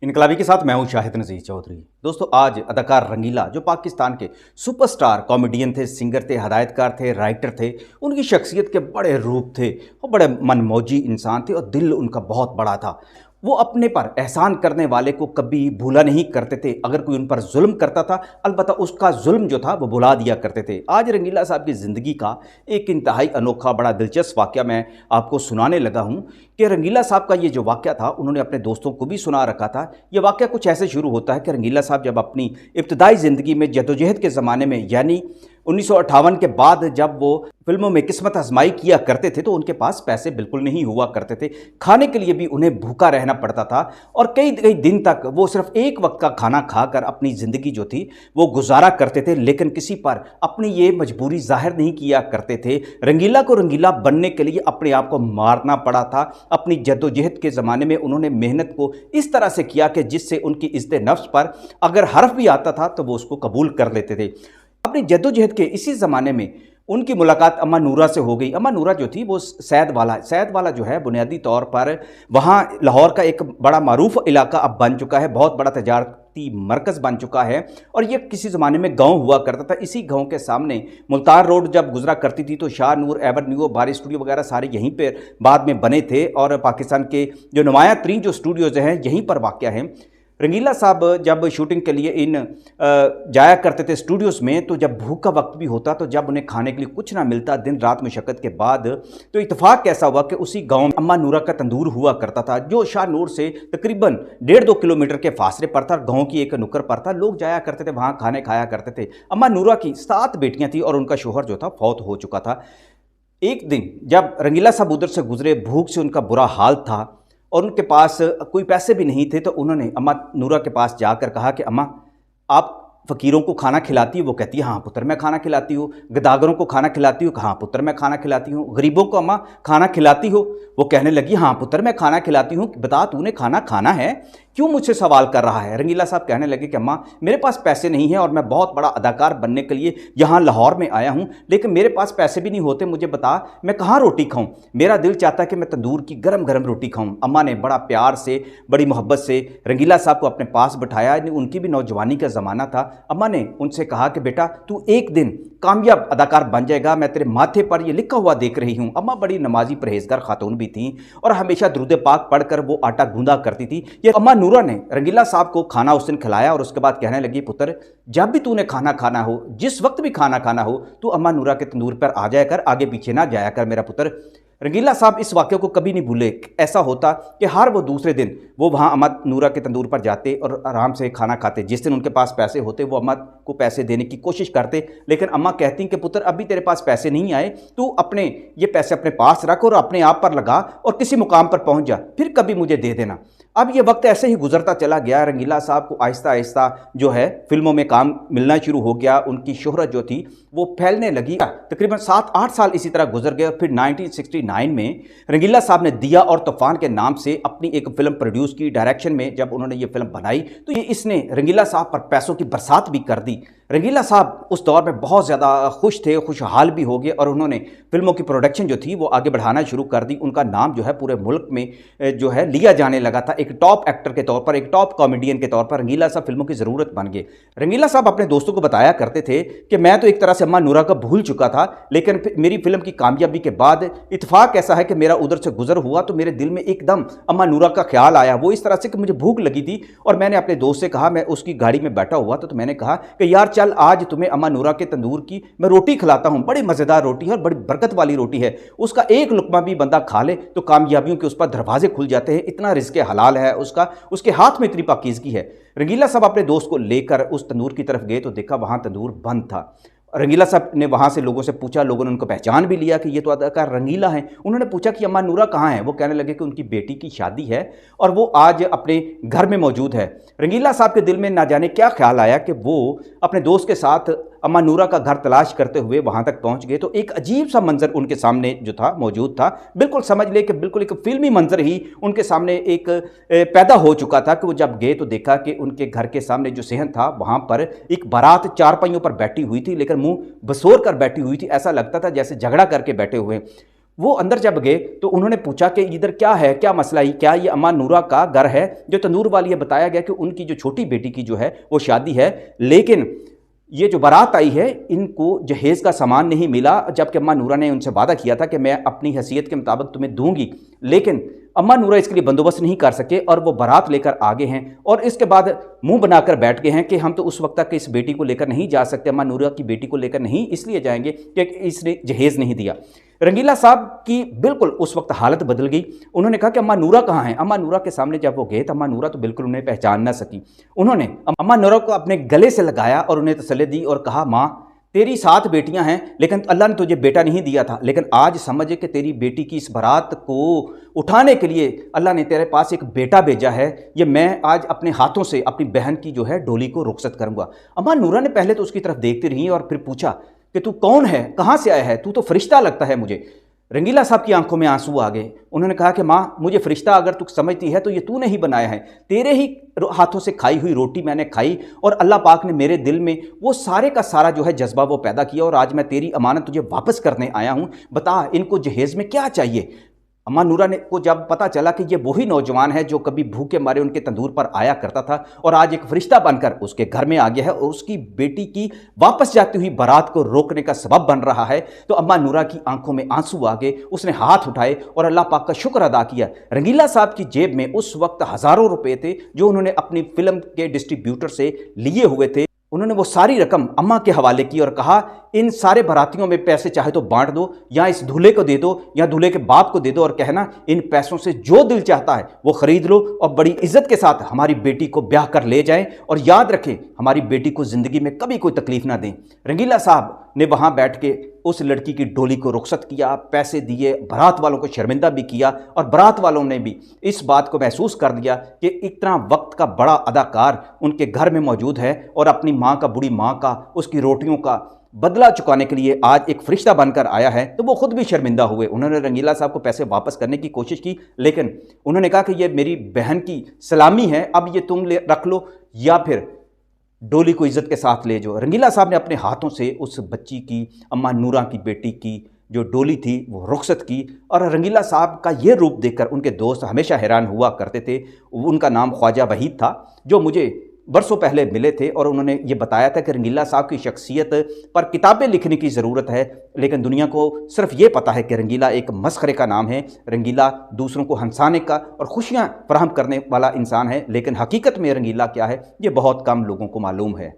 इनकलाबी के साथ मैं हूं शाहिद नज़ीर चौधरी। दोस्तों, आज अदाकार रंगीला जो पाकिस्तान के सुपरस्टार कॉमेडियन थे, सिंगर थे, हदायतकार थे, राइटर थे, उनकी शख्सियत के बड़े रूप थे और बड़े मनमौजी इंसान थे और दिल उनका बहुत बड़ा था। वो अपने पर एहसान करने वाले को कभी भूला नहीं करते थे। अगर कोई उन पर जुल्म करता था, अलबत्ता उसका जुल्म जो था वो भुला दिया करते थे। आज रंगीला साहब की ज़िंदगी का एक इंतहाई अनोखा बड़ा दिलचस्प वाक़या मैं आपको सुनाने लगा हूँ कि रंगीला साहब का ये जो वाक़या था उन्होंने अपने दोस्तों को भी सुना रखा था। ये वाक़या कुछ ऐसे शुरू होता है कि रंगीला साहब जब अपनी इब्तदाई ज़िंदगी में जद्दोजहद के ज़माने में यानी 1958 के बाद जब वो फिल्मों में किस्मत आजमाई किया करते थे तो उनके पास पैसे बिल्कुल नहीं हुआ करते थे। खाने के लिए भी उन्हें भूखा रहना पड़ता था और कई कई दिन तक वो सिर्फ एक वक्त का खाना खाकर अपनी ज़िंदगी जो थी वो गुजारा करते थे, लेकिन किसी पर अपनी ये मजबूरी जाहिर नहीं किया करते थे। रंगीला को रंगीला बनने के लिए अपने आप को मारना पड़ा था। अपनी जद्दोजहद के ज़माने में उन्होंने मेहनत को इस तरह से किया कि जिससे उनकी इज्जत नफ्स पर अगर हर्फ भी आता था तो वो उसको कबूल कर लेते थे। अपनी जद्दोजहद के इसी ज़माने में उनकी मुलाकात अम्मा नूरा से हो गई। अम्मा नूरा जो थी वो सैद वाला जो है बुनियादी तौर पर वहाँ लाहौर का एक बड़ा मारूफ इलाका अब बन चुका है, बहुत बड़ा तजारती मरकज़ बन चुका है और ये किसी ज़माने में गांव हुआ करता था। इसी गांव के सामने मुल्तान रोड जब गुजरा करती थी तो शाह नूर, एवेन्यू, बारी स्टूडियो वगैरह सारे यहीं पर बाद में बने थे और पाकिस्तान के जो नुमाया तरीन जो स्टूडियोज़ हैं यहीं पर वाक़या हैं। रंगीला साहब जब शूटिंग के लिए जाया करते थे स्टूडियोज़ में, तो जब भूख का वक्त भी होता तो जब उन्हें खाने के लिए कुछ ना मिलता दिन रात मुशक्क़त के बाद, तो इत्तेफाक कैसा हुआ कि उसी गांव में अम्मा नूरा का तंदूर हुआ करता था जो शाह नूर से तकरीबन 1.5-2 किलोमीटर के फासले पर था। गाँव की एक नुक्कड़ पर था, लोग जाया करते थे, वहाँ खाने खाया करते थे। अम्मा नूरा की 7 बेटियाँ थी और उनका शोहर जो था फौत हो चुका था। एक दिन जब रंगीला साहब उधर से गुजरे, भूख से उनका बुरा हाल था और उनके पास कोई पैसे भी नहीं थे, तो उन्होंने अम्मा नूरा के पास जाकर कहा कि अम्मा, आप फ़कीरों को खाना खिलाती हो? वो कहती है हाँ पुत्र मैं खाना खिलाती हूँ। गदागरों को खाना खिलाती हूँ? हाँ पुत्र मैं खाना खिलाती हूँ। गरीबों को अम्मा खाना खिलाती हो? वो कहने लगी हाँ पुत्र मैं खाना खिलाती हूँ। बता तूने खाना खाना है, क्यों मुझसे सवाल कर रहा है? रंगीला साहब कहने लगे कि अम्मा मेरे पास पैसे नहीं हैं और मैं बहुत बड़ा अदाकार बनने के लिए यहाँ लाहौर में आया हूँ, लेकिन मेरे पास पैसे भी नहीं होते, मुझे बता मैं कहाँ रोटी खाऊँ? मेरा दिल चाहता है कि मैं तंदूर की गरम गरम रोटी खाऊँ। अम्मा ने बड़ा प्यार से, बड़ी मोहब्बत से रंगीला साहब को अपने पास बिठाया। उनकी भी नौजवानी का ज़माना था। अम्मा ने उनसे कहा कि बेटा तू एक दिन कामयाब अदाकार बन जाएगा, मैं तेरे माथे पर ये लिखा हुआ देख रही हूँ। अम्मा बड़ी नमाजी परहेजगार खातून भी थी और हमेशा दुरूद पाक पढ़कर वो आटा गूंदा करती थी। ये अम्मा नूरा ने रंगीला साहब को खाना उस दिन खिलाया और उसके बाद कहने लगी पुत्र जब भी तूने खाना खाना हो, जिस वक्त भी खाना खाना हो, तू अम्मा नूरा के तंदूर पर आ जाया कर, आगे पीछे ना जाया कर मेरा पुत्र। रंगीला साहब इस वाक़े को कभी नहीं भूले। ऐसा होता कि हर वो दूसरे दिन वो वहाँ अम्मा नूरा के तंदूर पर जाते और आराम से खाना खाते। जिस दिन उनके पास पैसे होते वो अम्मा को पैसे देने की कोशिश करते, लेकिन अम्मा कहती कि पुत्र अभी तेरे पास पैसे नहीं आए, तू अपने ये पैसे अपने पास रख और अपने आप पर लगा और किसी मुकाम पर पहुँच जा, फिर कभी मुझे दे देना। अब ये वक्त ऐसे ही गुजरता चला गया। रंगीला साहब को आहिस्ता आहिस्ता जो है फिल्मों में काम मिलना शुरू हो गया। उनकी शोहरत जो थी वो फैलने लगी। तकरीबन 7-8 साल इसी तरह गुजर गए। फिर 1969 में रंगीला साहब ने दिया और तूफान के नाम से अपनी एक फिल्म प्रोड्यूस की। डायरेक्शन में जब उन्होंने ये फिल्म बनाई तो ये इसने रंगीला साहब पर पैसों की बरसात भी कर दी। रंगीला साहब उस दौर में बहुत ज़्यादा खुश थे, खुशहाल भी हो गए और उन्होंने फिल्मों की प्रोडक्शन जो थी वो आगे बढ़ाना शुरू कर दी। उनका नाम जो है पूरे मुल्क में जो है लिया जाने लगा था। एक टॉप एक्टर के तौर पर, एक टॉप कॉमेडियन के तौर पर रंगीला साहब फिल्मों की ज़रूरत बन गए। रंगीला साहब अपने दोस्तों को बताया करते थे कि मैं तो एक तरह से अम्मा नूरा को भूल चुका था, लेकिन मेरी फिल्म की कामयाबी के बाद इत्तेफाक ऐसा है कि मेरा उधर से गुजर हुआ तो मेरे दिल में एकदम अम्मा नूरा का ख्याल आया। वो इस तरह से कि मुझे भूख लगी थी और मैंने अपने दोस्त से कहा, मैं उसकी गाड़ी में बैठा हुआ तो मैंने कहा कि यार चल आज तुम्हें अम्मा नूरा के तंदूर की मैं रोटी खिलाता हूँ, बड़ी मज़ेदार रोटी है और बड़ी बरकत वाली रोटी है, उसका एक लुकमा भी बंदा खा ले तो कामयाबियों के उस पर दरवाजे खुल जाते हैं, इतना रिज़्क़ हलाल है उसका, उसके हाथ में इतनी पाकीज़गी है। रंगीला साहब अपने दोस्त को लेकर उस तंदूर की तरफ गए तो देखा वहाँ तंदूर बंद था। रंगीला साहब ने वहाँ से लोगों से पूछा, लोगों ने उनको पहचान भी लिया कि ये तो अदाकार रंगीला हैं। उन्होंने पूछा कि अम्मा नूरा कहाँ है? वो कहने लगे कि उनकी बेटी की शादी है और वो आज अपने घर में मौजूद है। रंगीला साहब के दिल में ना जाने क्या ख्याल आया कि वो अपने दोस्त के साथ अम्मा नूरा का घर तलाश करते हुए वहाँ तक पहुँच गए तो एक अजीब सा मंजर उनके सामने जो था मौजूद था। बिल्कुल समझ ले कि बिल्कुल एक फिल्मी मंजर ही उनके सामने एक पैदा हो चुका था कि वो जब गए तो देखा कि उनके घर के सामने जो सेहन था वहाँ पर एक बारात 4 पहियों पर बैठी हुई थी, लेकिन मुंह बसोर कर बैठी हुई थी। ऐसा लगता था जैसे झगड़ा करके बैठे हुए। वो अंदर जब गए तो उन्होंने पूछा कि इधर क्या है, क्या मसला है, क्या ये अम्मा नूरा का घर है जो तंदूर वाली है। बताया गया कि उनकी जो छोटी बेटी की जो है वो शादी है, लेकिन ये जो बारात आई है इनको जहेज़ का सामान नहीं मिला, जबकि अम्मा नूरा ने उनसे वादा किया था कि मैं अपनी हैसियत के मुताबिक तुम्हें दूंगी, लेकिन अम्मा नूरा इसके लिए बंदोबस्त नहीं कर सके और वो बारात लेकर आगे हैं और इसके बाद मुंह बनाकर बैठ गए हैं कि हम तो उस वक्त तक इस बेटी को लेकर नहीं जा सकते, अम्मा नूरा की बेटी को लेकर नहीं इसलिए जाएंगे कि इसने जहेज़ नहीं दिया। रंगीला साहब की बिल्कुल उस वक्त हालत बदल गई। उन्होंने कहा कि अम्मा नूरा कहाँ हैं। अम्मा नूरा के सामने जब वो गए तो अम्मा नूरा तो बिल्कुल उन्हें पहचान ना सकी। उन्होंने अम्मा नूरा को अपने गले से लगाया और उन्हें तसल्ली दी और कहा, माँ तेरी 7 बेटियां हैं लेकिन अल्लाह ने तुझे बेटा नहीं दिया था, लेकिन आज समझ कि तेरी बेटी की इस बारात को उठाने के लिए अल्लाह ने तेरे पास एक बेटा भेजा है। ये मैं आज अपने हाथों से अपनी बहन की जो है डोली को रुखसत करूंगा। अम्मा नूरा ने पहले तो उसकी तरफ देखती रही और फिर पूछा कि तू कौन है, कहाँ से आया है, तू तो फरिश्ता लगता है मुझे। रंगीला साहब की आंखों में आंसू आ गए। उन्होंने कहा कि माँ मुझे फरिश्ता अगर तू समझती है तो ये तूने ही बनाया है, तेरे ही हाथों से खाई हुई रोटी मैंने खाई और अल्लाह पाक ने मेरे दिल में वो सारे का सारा जो है जज्बा वो पैदा किया और आज मैं तेरी अमानत तुझे वापस करने आया हूँ। बता इनको जहेज़ में क्या चाहिए। अम्मा नूरा ने को जब पता चला कि ये वही नौजवान है जो कभी भूखे मारे उनके तंदूर पर आया करता था और आज एक फरिश्ता बनकर उसके घर में आ गया है और उसकी बेटी की वापस जाती हुई बारात को रोकने का सबब बन रहा है, तो अम्मा नूरा की आंखों में आंसू आ गए। उसने हाथ उठाए और अल्लाह पाक का शुक्र अदा किया। रंगीला साहब की जेब में उस वक्त हज़ारों रुपए थे जो उन्होंने अपनी फिल्म के डिस्ट्रीब्यूटर से लिए हुए थे। उन्होंने वो सारी रकम अम्मा के हवाले की और कहा, इन सारे बारातियों में पैसे चाहे तो बांट दो या इस दूल्हे को दे दो या दूल्हे के बाप को दे दो और कहना इन पैसों से जो दिल चाहता है वो खरीद लो और बड़ी इज्जत के साथ हमारी बेटी को ब्याह कर ले जाएं और याद रखें हमारी बेटी को ज़िंदगी में कभी कोई तकलीफ ना दें। रंगीला साहब ने वहाँ बैठ के उस लड़की की डोली को रुखसत किया, पैसे दिए, बारात वालों को शर्मिंदा भी किया और बारात वालों ने भी इस बात को महसूस कर दिया कि इतना वक्त का बड़ा अदाकार उनके घर में मौजूद है और अपनी माँ का, बूढ़ी माँ का, उसकी रोटियों का बदला चुकाने के लिए आज एक फरिश्ता बनकर आया है, तो वो खुद भी शर्मिंदा हुए। उन्होंने रंगीला साहब को पैसे वापस करने की कोशिश की, लेकिन उन्होंने कहा कि ये मेरी बहन की सलामी है, अब ये तुम रख लो या फिर डोली को इज्जत के साथ ले जाओ। रंगीला साहब ने अपने हाथों से उस बच्ची की, अम्मा नूरा की बेटी की जो डोली थी वो रुखसत की और रंगीला साहब का ये रूप देखकर उनके दोस्त हमेशा हैरान हुआ करते थे। उनका नाम ख्वाजा वहीद था जो मुझे बरसों पहले मिले थे और उन्होंने ये बताया था कि रंगीला साहब की शख्सियत पर किताबें लिखने की ज़रूरत है, लेकिन दुनिया को सिर्फ ये पता है कि रंगीला एक मस्खरे का नाम है। रंगीला दूसरों को हंसाने का और खुशियाँ फराहम करने वाला इंसान है, लेकिन हकीकत में रंगीला क्या है ये बहुत कम लोगों को मालूम है।